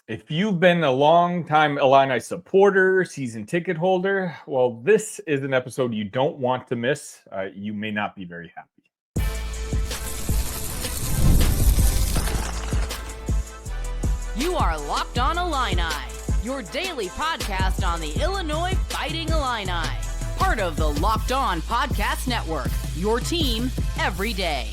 If you've been a long-time Illini supporter, season ticket holder, well, this is an episode you don't want to miss. You may not be very happy. You are Locked On Illini, your daily podcast on the Illinois Fighting Illini. Part of the Locked On Podcast Network, your team every day.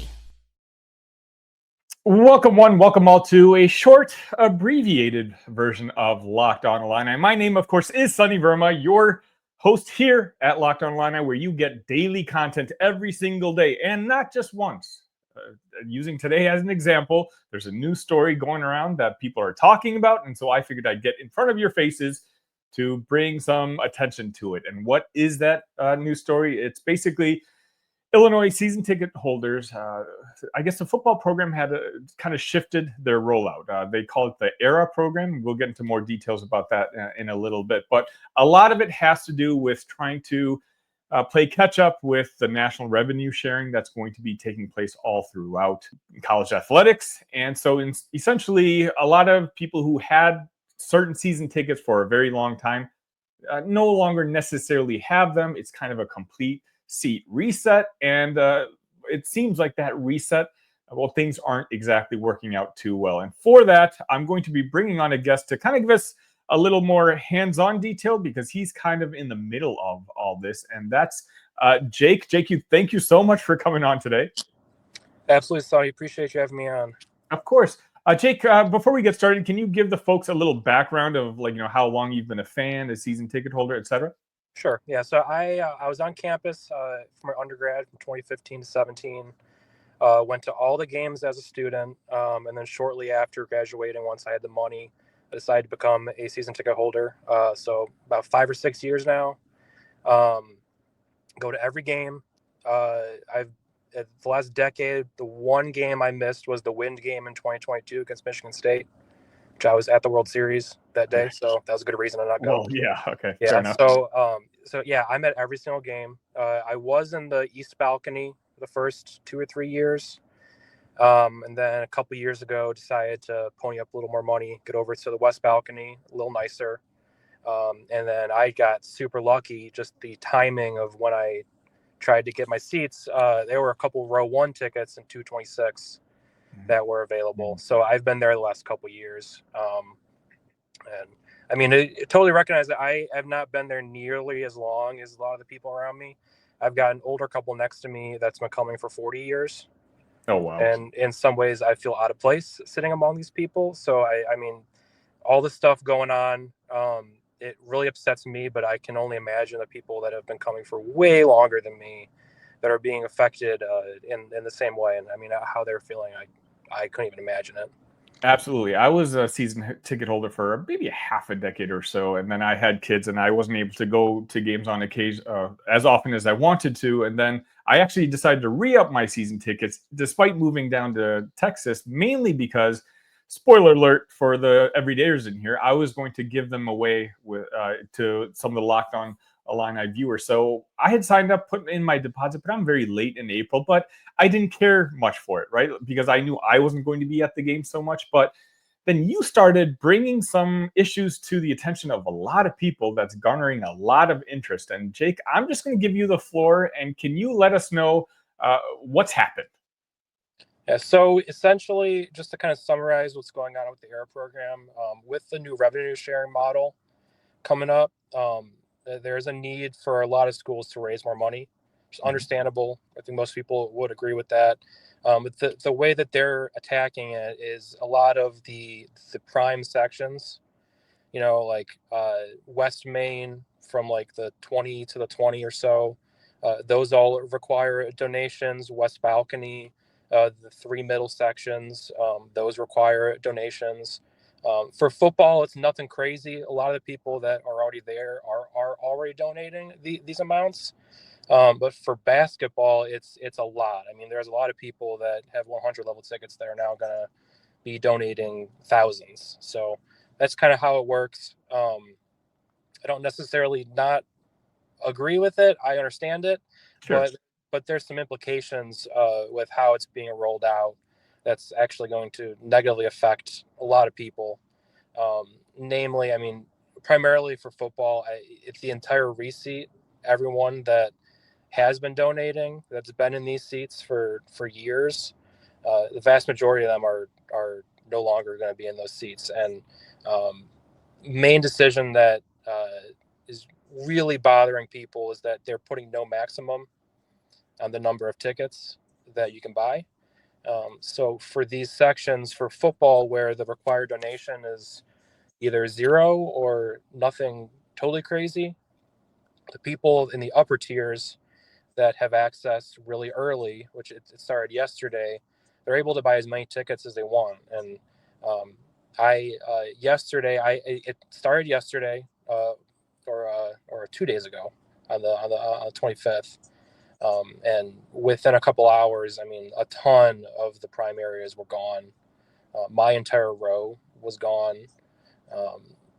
Welcome one, welcome all to a short, abbreviated version of Locked On Illini. My name, of course, is Sunny Verma, your host here at Locked On Illini, where you get daily content every single day, and not just once. Using today as an example, there's a new story going around that people are talking about, and so I figured I'd get in front of your faces to bring some attention to it. And what is that news story? It's basically Illinois season ticket holders. I guess the football program had kind of shifted their rollout. They call it the ERA program. We'll get into more details about that in a little bit. But a lot of it has to do with trying to play catch up with the national revenue sharing that's going to be taking place all throughout college athletics. And so essentially, a lot of people who had certain season tickets for a very long time no longer necessarily have them. It's kind of a complete seat reset, and it seems like that reset, well, things aren't exactly working out too well. And for that, I'm going to be bringing on a guest to kind of give us a little more hands-on detail, because he's kind of in the middle of all this, and that's Jake. Jake, thank you so much for coming on today. Absolutely, Sonny. Appreciate you having me on. Of course. Jake, before we get started, can you give the folks a little background of, like, how long you've been a fan, a season ticket holder, etc.? Sure. Yeah. So I was on campus for my undergrad from 2015 to 17. Went to all the games as a student, and then shortly after graduating, once I had the money, I decided to become a season ticket holder. So about 5 or 6 years now. Go to every game. I've the last decade, the one game I missed was the wind game in 2022 against Michigan State, which I was at the World Series that day, so that was a good reason to not go. Well, yeah, okay, yeah. Fair enough. So yeah, I'm at every single game. I was in the East balcony the first 2 or 3 years, and then a couple years ago decided to pony up a little more money, get over to the West balcony, a little nicer, and then I got super lucky. Just the timing of when I tried to get my seats, there were a couple row 1 tickets and 226 that were available. So I've been there the last couple years. And I mean, I totally recognize that I have not been there nearly as long as a lot of the people around me. I've got an older couple next to me that's been coming for 40 years. Oh, wow. And in some ways I feel out of place sitting among these people. So I mean, all this stuff going on, it really upsets me, but I can only imagine the people that have been coming for way longer than me that are being affected in the same way. And I mean, how they're feeling, I couldn't even imagine it. Absolutely. I was a season ticket holder for maybe half a decade or so, and then I had kids, and I wasn't able to go to games on occasion as often as I wanted to. And then I actually decided to re-up my season tickets, despite moving down to Texas, mainly because, spoiler alert for the everydayers in here, I was going to give them away with to some of the Locked On Illini viewers. So I had signed up, put in my deposit, but I'm very late in April, but I didn't care much for it, right? Because I knew I wasn't going to be at the game so much. But then you started bringing some issues to the attention of a lot of people that's garnering a lot of interest. And Jake, I'm just going to give you the floor, and can you let us know what's happened? Yeah, so essentially, just to kind of summarize what's going on with the ERA program, with the new revenue sharing model coming up, there's a need for a lot of schools to raise more money. It's understandable. I think most people would agree with that. But the way that they're attacking it is a lot of the prime sections, like West Main from like the 20 to the 20 or so, those all require donations. West Balcony, the 3 middle sections, those require donations. For football, it's nothing crazy. A lot of the people that are already there are already donating these amounts. But for basketball, it's a lot. I mean, there's a lot of people that have 100 level tickets that are now going to be donating thousands. So that's kind of how it works. I don't necessarily not agree with it. I understand it, Sure. but there's some implications with how it's being rolled out that's actually going to negatively affect a lot of people. Namely, I mean, primarily for football, it's the entire reseat. Everyone that has been donating, that's been in these seats for years, the vast majority of them are no longer going to be in those seats. And main decision that is really bothering people is that they're putting no maximum on the number of tickets that you can buy. So for these sections for football, where the required donation is either zero or nothing totally crazy, the people in the upper tiers that have access really early, which it started yesterday, they're able to buy as many tickets as they want. And it started yesterday, or 2 days ago on the 25th. And within a couple hours, I mean, a ton of the prime areas were gone. My entire row was gone.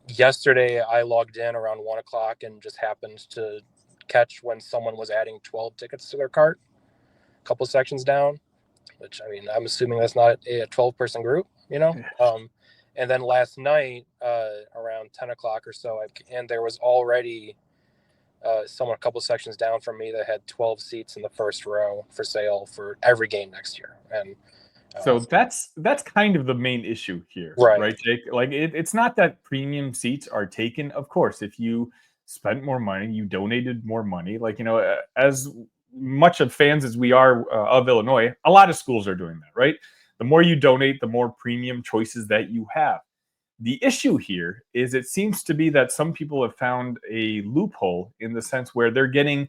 Yesterday, I logged in around 1 o'clock and just happened to catch when someone was adding 12 tickets to their cart, a couple sections down, which, I mean, I'm assuming that's not a 12-person group, you know? And then last night, around 10 o'clock or so, and there was already someone a couple sections down from me that had 12 seats in the first row for sale for every game next year. And so that's kind of the main issue here, right, Jake? Like it's not that premium seats are taken. Of course, if you spent more money, you donated more money. Like, you know, as much of fans as we are of Illinois, a lot of schools are doing that, right? The more you donate, the more premium choices that you have. The issue here is it seems to be that some people have found a loophole in the sense where they're getting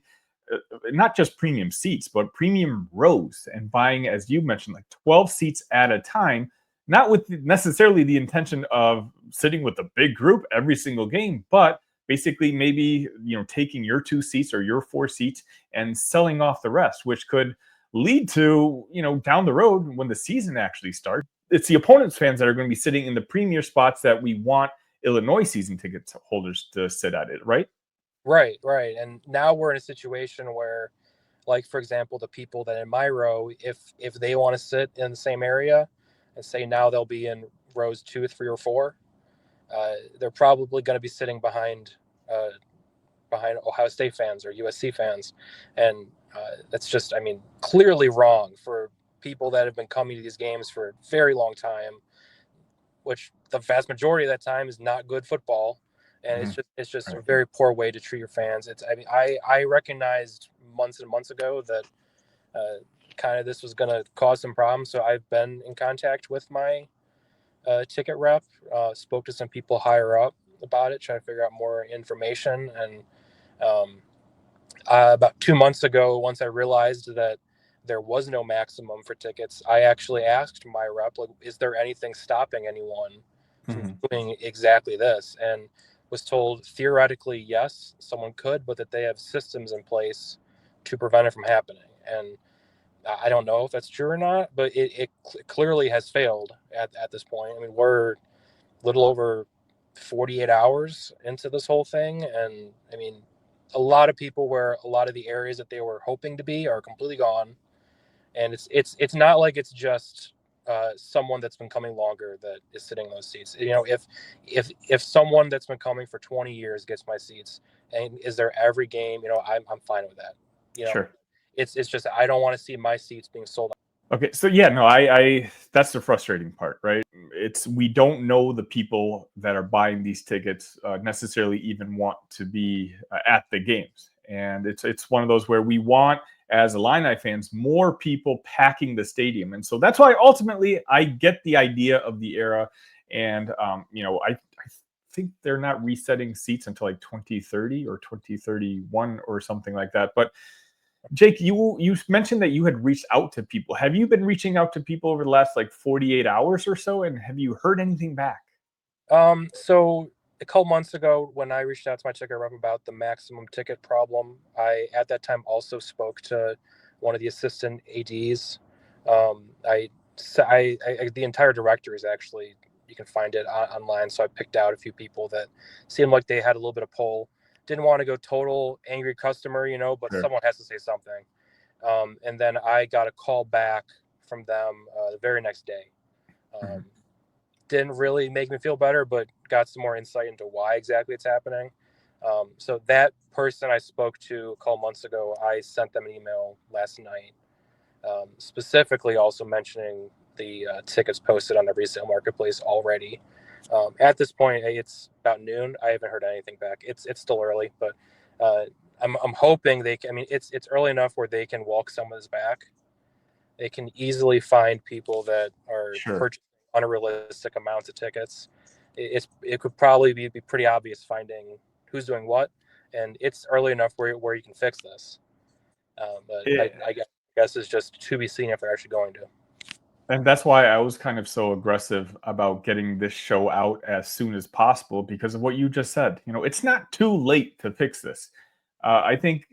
not just premium seats, but premium rows and buying, as you mentioned, like 12 seats at a time, not with necessarily the intention of sitting with a big group every single game, but basically maybe, you know, taking your 2 seats or your 4 seats and selling off the rest, which could lead to, you know, down the road when the season actually starts, it's the opponent's fans that are going to be sitting in the premier spots that we want Illinois season ticket holders to sit at it, right? Right. And now we're in a situation where, like, for example, the people that in my row, if they want to sit in the same area, and say now they'll be in rows 2, 3, or 4, they're probably going to be sitting behind Ohio State fans or USC fans, and that's just, I mean, clearly wrong for people that have been coming to these games for a very long time, which the vast majority of that time is not good football. And it's just a very poor way to treat your fans. I mean, I recognized months and months ago that kind of this was going to cause some problems. So I've been in contact with my ticket rep, spoke to some people higher up about it, trying to figure out more information. And about 2 months ago, once I realized that there was no maximum for tickets, I actually asked my rep, like, is there anything stopping anyone from doing exactly this? And was told theoretically, yes, someone could, but that they have systems in place to prevent it from happening. And I don't know if that's true or not, but it clearly has failed at this point. I mean, we're a little over 48 hours into this whole thing. And I mean, a lot of people where a lot of the areas that they were hoping to be are completely gone. And it's not like it's just someone that's been coming longer that is sitting in those seats. You know, if someone that's been coming for 20 years gets my seats and is there every game, you know, I'm fine with that. You know, sure. It's just I don't want to see my seats being sold. Okay, so yeah, no, I that's the frustrating part, right? It's we don't know the people that are buying these tickets necessarily even want to be at the games, and it's one of those where we want, as Illini fans, more people packing the stadium, and so that's why ultimately I get the idea of the era, and you know, I think they're not resetting seats until like 2030 or 2031 or something like that, but. Jake, you mentioned that you had reached out to people. Have you been reaching out to people over the last like 48 hours or so? And have you heard anything back? So a couple months ago, when I reached out to my ticket rep about the maximum ticket problem, I at that time also spoke to one of the assistant ADs. The entire directory is actually, you can find it online. So I picked out a few people that seemed like they had a little bit of pull. Didn't want to go total angry customer, you know, but Sure. Someone has to say something. And then I got a call back from them the very next day. didn't really make me feel better, but got some more insight into why exactly it's happening. So that person I spoke to a couple months ago, I sent them an email last night, specifically also mentioning the tickets posted on the resale marketplace already. At this point, it's about noon. I haven't heard anything back. It's still early, but I'm hoping they can. I mean, it's early enough where they can walk some of this back. They can easily find people that are purchasing unrealistic amounts of tickets. It could probably be pretty obvious finding who's doing what, and it's early enough where you can fix this. But Yeah. I guess it's just to be seen if they're actually going to. And that's why I was kind of so aggressive about getting this show out as soon as possible, because of what you just said. You know, it's not too late to fix this. I think,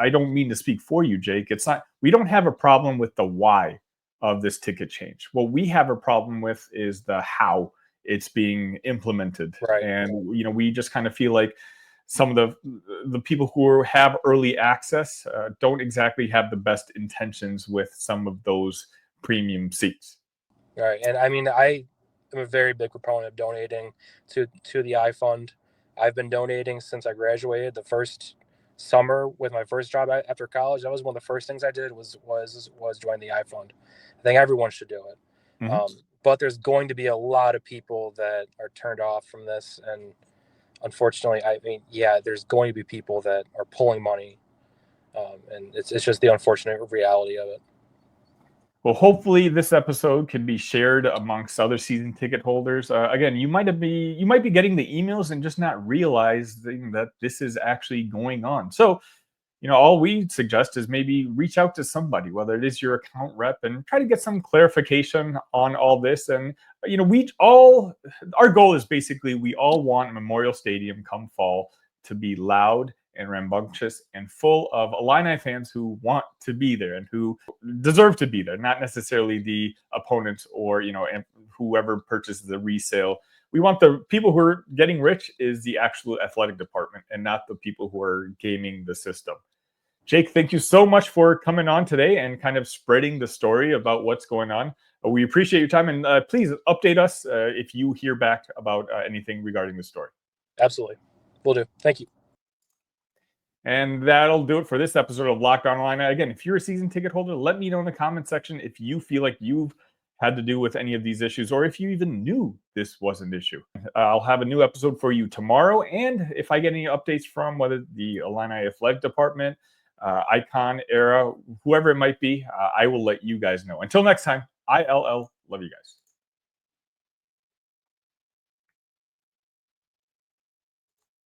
I don't mean to speak for you, Jake. It's not, we don't have a problem with the why of this ticket change. What we have a problem with is the how it's being implemented. Right. And, you know, we just kind of feel like some of the people who have early access don't exactly have the best intentions with some of those premium seats. Right. And I mean, I am a very big proponent of donating to the iFund. I've been donating since I graduated. The first summer with my first job after college, that was one of the first things I did was join the iFund. I think everyone should do it. Mm-hmm. But there's going to be a lot of people that are turned off from this. And unfortunately, I mean, yeah, there's going to be people that are pulling money. And it's just the unfortunate reality of it. Well, hopefully this episode can be shared amongst other season ticket holders. Again, you might be getting the emails and just not realizing that this is actually going on. So, you know, all we suggest is maybe reach out to somebody, whether it is your account rep, and try to get some clarification on all this. And, you know, our goal is basically we all want Memorial Stadium come fall to be loud and rambunctious and full of Illini fans who want to be there and who deserve to be there, not necessarily the opponents or, you know, and whoever purchases the resale. We want the people who are getting rich is the actual athletic department and not the people who are gaming the system. Jake, thank you so much for coming on today and kind of spreading the story about what's going on. We appreciate your time, and please update us if you hear back about anything regarding the story. Absolutely. Will do. Thank you. And that'll do it for this episode of Locked On Illini. Again, if you're a season ticket holder, let me know in the comment section if you feel like you've had to do with any of these issues, or if you even knew this was an issue. I'll have a new episode for you tomorrow. And if I get any updates from whether the Illini Athletic Department, Icon, Era, whoever it might be, I will let you guys know. Until next time, ILL. Love you guys.